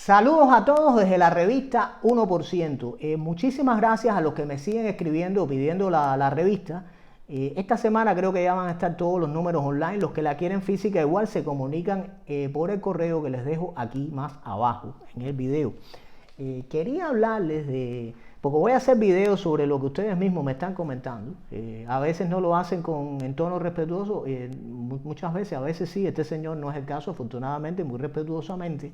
Saludos a todos desde la revista 1%. Muchísimas gracias a los que me siguen escribiendo, pidiendo la revista. Esta semana creo que ya van a estar todos los números online. Los que la quieren física igual se comunican por el correo que les dejo aquí más abajo en el video. Quería hablarles porque voy a hacer videos sobre lo que ustedes mismos me están comentando. A veces no lo hacen en tono respetuoso, muchas veces, a veces sí. Este señor no es el caso, afortunadamente, muy respetuosamente.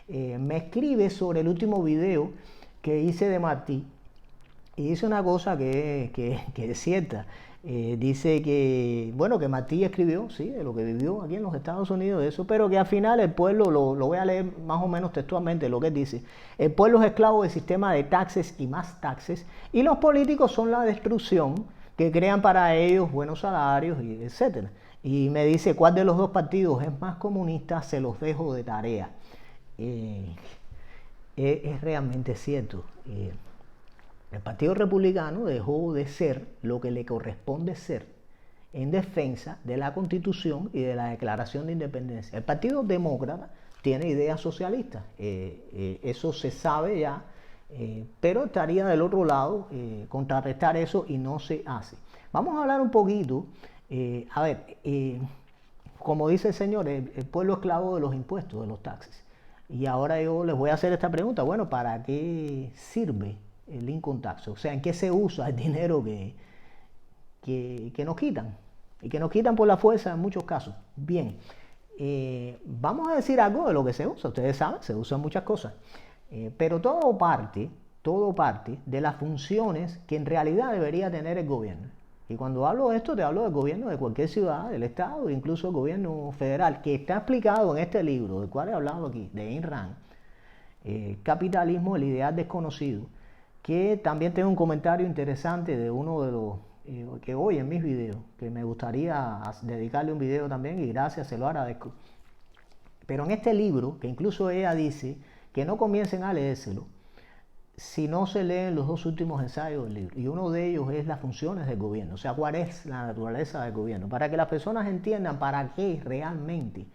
Me escribe sobre el último video que hice de Martí y dice una cosa que es cierta. Dice que, bueno, que Martí escribió, sí, de lo que vivió aquí en los Estados Unidos, de eso, pero que al final el pueblo, lo voy a leer más o menos textualmente, lo que él dice: el pueblo es esclavo del sistema de taxes y más taxes, y los políticos son la destrucción que crean para ellos buenos salarios, y etcétera. Y me dice cuál de los dos partidos es más comunista, se los dejo de tarea. Es realmente cierto. El Partido Republicano dejó de ser lo que le corresponde ser en defensa de la Constitución y de la Declaración de Independencia. El Partido Demócrata tiene ideas socialistas, eso se sabe ya, pero estaría del otro lado contrarrestar eso, y no se hace. Vamos a hablar un poquito, como dice el señor, el pueblo esclavo de los impuestos, de los taxes. Y ahora yo les voy a hacer esta pregunta: bueno, ¿para qué sirve el income tax? O sea, ¿en qué se usa el dinero que nos quitan? Y que nos quitan por la fuerza en muchos casos. Bien, vamos a decir algo de lo que se usa. Ustedes saben, se usan muchas cosas. Pero todo parte de las funciones que en realidad debería tener el gobierno. Y cuando hablo de esto, te hablo del gobierno de cualquier ciudad, del estado, incluso el gobierno federal, que está explicado en este libro, del cual he hablado aquí, de Ayn Rand, Capitalismo, el ideal desconocido, que también tengo un comentario interesante de uno de los que hoy en mis videos, que me gustaría dedicarle un video también, y gracias, se lo agradezco. Pero en este libro, que incluso ella dice que no comiencen a leérselo si no se leen los dos últimos ensayos del libro, y uno de ellos es las funciones del gobierno, o sea, cuál es la naturaleza del gobierno, para que las personas entiendan para qué realmente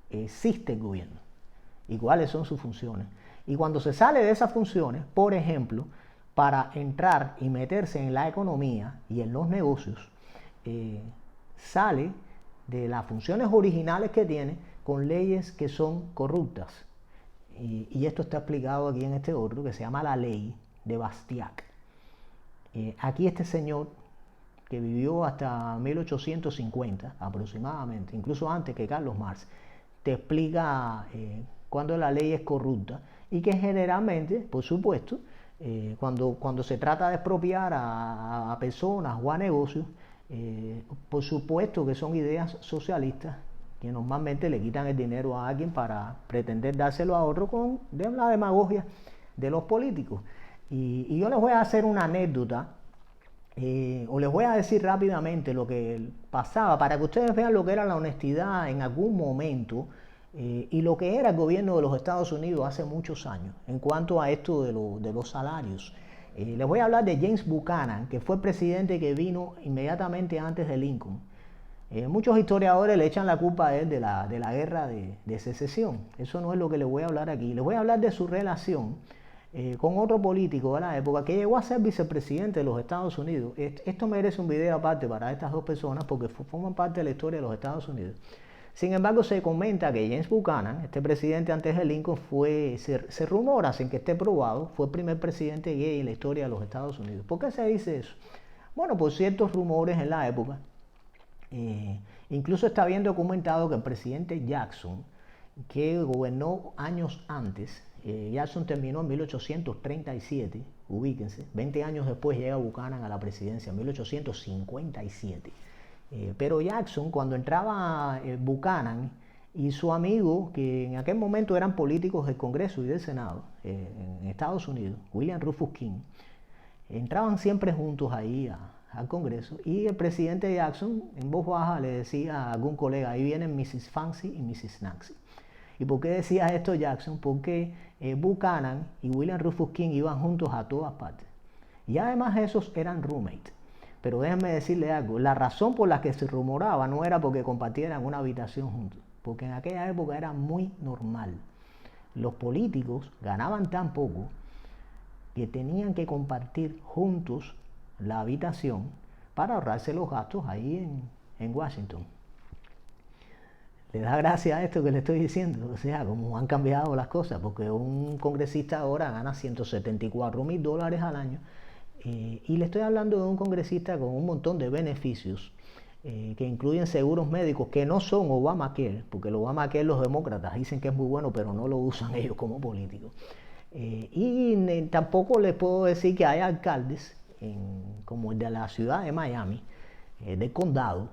existe el gobierno y cuáles son sus funciones. Y cuando se sale de esas funciones, por ejemplo, para entrar y meterse en la economía y en los negocios, sale de las funciones originales que tiene con leyes que son corruptas. Y esto está explicado aquí en este otro, que se llama la ley de Bastiat. Aquí este señor, que vivió hasta 1850 aproximadamente, incluso antes que Carlos Marx, te explica cuando la ley es corrupta, y que generalmente, por supuesto, cuando se trata de expropiar a personas o a negocios, por supuesto que son ideas socialistas, que normalmente le quitan el dinero a alguien para pretender dárselo a otro con la demagogia de los políticos. Y yo les voy a hacer una anécdota, o les voy a decir rápidamente lo que pasaba, para que ustedes vean lo que era la honestidad en algún momento, y lo que era el gobierno de los Estados Unidos hace muchos años en cuanto a esto de los salarios. Les voy a hablar de James Buchanan, que fue el presidente que vino inmediatamente antes de Lincoln. Muchos historiadores le echan la culpa a él de la guerra de secesión. Eso no es lo que les voy a hablar aquí. Les voy a hablar de su relación con otro político de la época que llegó a ser vicepresidente de los Estados Unidos. Esto merece un video aparte para estas dos personas, porque forman parte de la historia de los Estados Unidos. Sin embargo, se comenta que James Buchanan, este presidente antes de Lincoln, se rumora, sin que esté probado, fue el primer presidente gay en la historia de los Estados Unidos. ¿Por qué se dice eso? Bueno, por ciertos rumores en la época. Incluso está bien documentado que el presidente Jackson, que gobernó años antes, Jackson terminó en 1837, ubíquense, 20 años después llega Buchanan a la presidencia, en 1857. Pero Jackson, cuando entraba Buchanan y su amigo, que en aquel momento eran políticos del Congreso y del Senado en Estados Unidos, William Rufus King, entraban siempre juntos ahí al Congreso, y el presidente Jackson en voz baja le decía a algún colega: ahí vienen Mrs. Fancy y Mrs. Nancy. ¿Y por qué decía esto Jackson? Porque Buchanan y William Rufus King iban juntos a todas partes, y además esos eran roommates. Pero déjenme decirle algo: la razón por la que se rumoraba no era porque compartieran una habitación juntos, porque en aquella época era muy normal los políticos ganaban tan poco que tenían que compartir juntos la habitación para ahorrarse los gastos ahí en Washington. ¿Le da gracia a esto que le estoy diciendo? O sea, cómo han cambiado las cosas, porque un congresista ahora gana $174,000 al año, y le estoy hablando de un congresista con un montón de beneficios, que incluyen seguros médicos que no son Obamacare, porque el Obamacare los demócratas dicen que es muy bueno, pero no lo usan ellos como políticos. Tampoco les puedo decir que hay alcaldes, como el de la ciudad de Miami, del condado,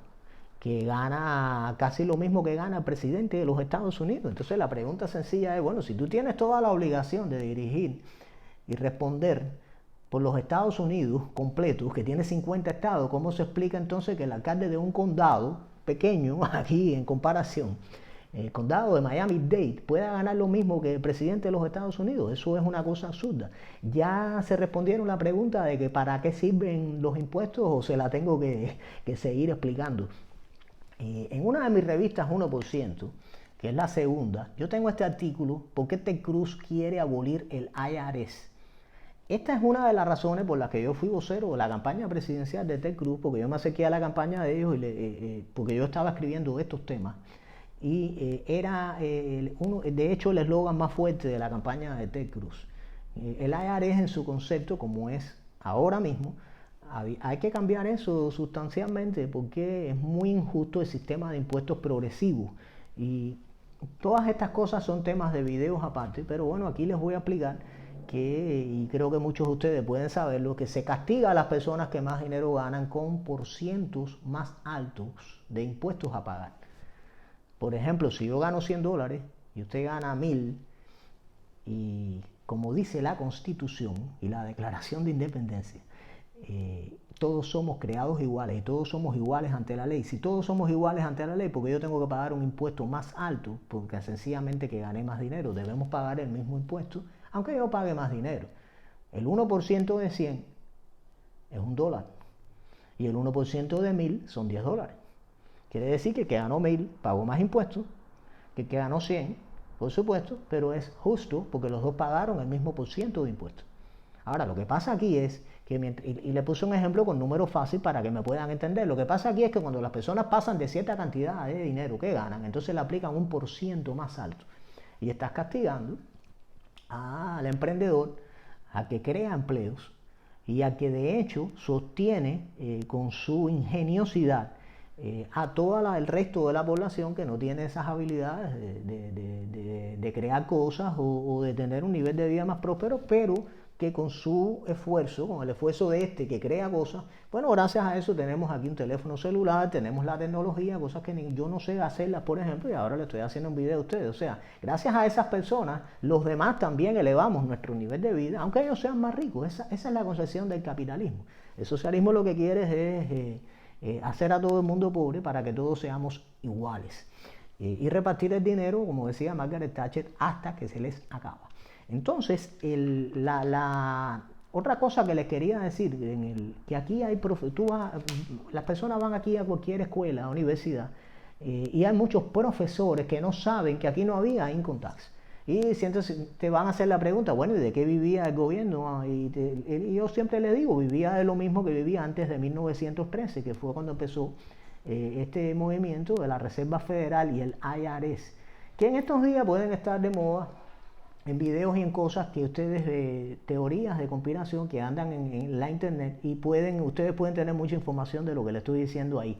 que gana casi lo mismo que gana el presidente de los Estados Unidos. Entonces la pregunta sencilla es, bueno, si tú tienes toda la obligación de dirigir y responder por los Estados Unidos completos, que tiene 50 estados, ¿cómo se explica entonces que el alcalde de un condado pequeño, aquí en comparación, el condado de Miami-Dade, pueda ganar lo mismo que el presidente de los Estados Unidos? Eso es una cosa absurda. Ya se respondieron la pregunta de que para qué sirven los impuestos, o se la tengo que seguir explicando. En una de mis revistas 1%, que es la segunda, yo tengo este artículo, ¿por qué Ted Cruz quiere abolir el IRS? Esta es una de las razones por las que yo fui vocero de la campaña presidencial de Ted Cruz, porque yo me acerqué a la campaña de ellos, porque yo estaba escribiendo estos temas, y era de hecho el eslogan más fuerte de la campaña de Ted Cruz. El IRS en su concepto, como es ahora mismo, hay que cambiar eso sustancialmente, porque es muy injusto el sistema de impuestos progresivos. Y todas estas cosas son temas de videos aparte, pero bueno, aquí les voy a explicar que, y creo que muchos de ustedes pueden saberlo, que se castiga a las personas que más dinero ganan con porcientos más altos de impuestos a pagar. Por ejemplo, si yo gano $100 y usted gana 1,000, y como dice la Constitución y la Declaración de Independencia, todos somos creados iguales y todos somos iguales ante la ley. Si todos somos iguales ante la ley, ¿por qué yo tengo que pagar un impuesto más alto? Porque sencillamente que gané más dinero. Debemos pagar el mismo impuesto, aunque yo pague más dinero. El 1% de 100 es $1, y el 1% de 1,000 son $10. Quiere decir que el que ganó 1,000 pagó más impuestos que el que ganó 100, por supuesto, pero es justo porque los dos pagaron el mismo % de impuestos. Ahora, lo que pasa aquí es que, y le puse un ejemplo con números fáciles para que me puedan entender, lo que pasa aquí es que cuando las personas pasan de cierta cantidad de dinero que ganan, entonces le aplican un % más alto, y estás castigando al emprendedor a que crea empleos y a que de hecho sostiene con su ingeniosidad a todo el resto de la población que no tiene esas habilidades de crear cosas o de tener un nivel de vida más próspero, pero que con su esfuerzo, con el esfuerzo de este que crea cosas, bueno, gracias a eso tenemos aquí un teléfono celular, tenemos la tecnología, cosas que yo no sé hacerlas, por ejemplo, y ahora le estoy haciendo un video a ustedes. O sea, gracias a esas personas, los demás también elevamos nuestro nivel de vida, aunque ellos sean más ricos. Esa es la concepción del capitalismo. El socialismo lo que quiere es hacer a todo el mundo pobre para que todos seamos iguales. Y repartir el dinero, como decía Margaret Thatcher, hasta que se les acaba. Entonces, otra cosa que les quería decir, que aquí hay las personas van aquí a cualquier escuela, universidad, y hay muchos profesores que no saben que aquí no había income tax. Y si entonces te van a hacer la pregunta, bueno, ¿y de qué vivía el gobierno? Y yo siempre les digo, vivía de lo mismo que vivía antes de 1913, que fue cuando empezó este movimiento de la Reserva Federal y el IRS, que en estos días pueden estar de moda en videos y en cosas que ustedes, teorías de conspiración que andan en la internet, y ustedes pueden tener mucha información de lo que les estoy diciendo ahí.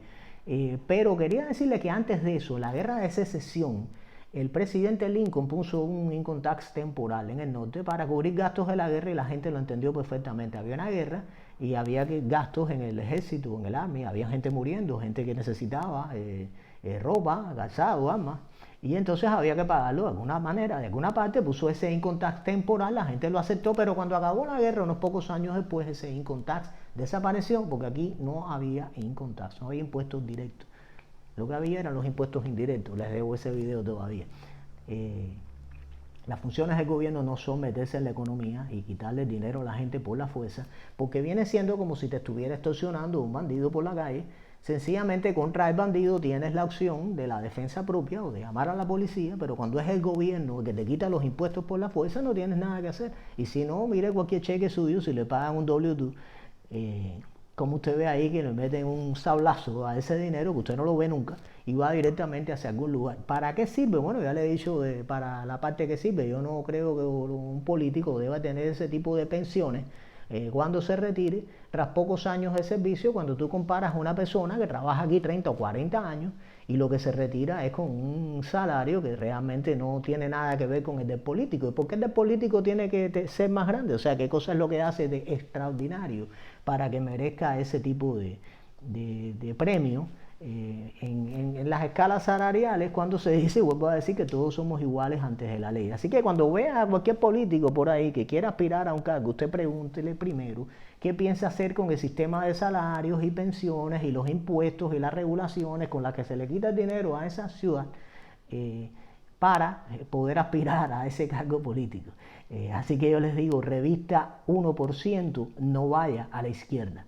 Pero quería decirle que antes de eso, la guerra de secesión, el presidente Lincoln puso un income tax temporal en el norte para cubrir gastos de la guerra, y la gente lo entendió perfectamente. Había una guerra y había gastos en el ejército, en el army, había gente muriendo, gente que necesitaba ropa, calzado, armas. Y entonces había que pagarlo de alguna manera, de alguna parte. Puso ese income tax temporal, la gente lo aceptó, pero cuando acabó la guerra, unos pocos años después, ese income tax desapareció, porque aquí no había income tax, no había impuestos directos. Lo que había eran los impuestos indirectos. Les debo ese video todavía. Las funciones del gobierno no son meterse en la economía y quitarle dinero a la gente por la fuerza, porque viene siendo como si te estuviera extorsionando un bandido por la calle, Sencillamente contra el bandido tienes la opción de la defensa propia o de llamar a la policía, pero cuando es el gobierno el que te quita los impuestos por la fuerza no tienes nada que hacer. Y si no, mire cualquier cheque suyo, si le pagan un W2, como usted ve ahí que le meten un sablazo a ese dinero que usted no lo ve nunca y va directamente hacia algún lugar. ¿Para qué sirve? Bueno, ya le he dicho para la parte que sirve. Yo no creo que un político deba tener ese tipo de pensiones cuando se retire, tras pocos años de servicio, cuando tú comparas a una persona que trabaja aquí 30 o 40 años y lo que se retira es con un salario que realmente no tiene nada que ver con el del político. ¿Y por qué el del político tiene que ser más grande? O sea, ¿qué cosa es lo que hace de extraordinario para que merezca ese tipo de premio? En las escalas salariales, cuando se dice, vuelvo a decir que todos somos iguales antes de la ley. Así que cuando vea a cualquier político por ahí que quiera aspirar a un cargo, usted pregúntele primero qué piensa hacer con el sistema de salarios y pensiones y los impuestos y las regulaciones con las que se le quita el dinero a esa ciudad para poder aspirar a ese cargo político. Así que yo les digo, revista 1%, no vaya a la izquierda.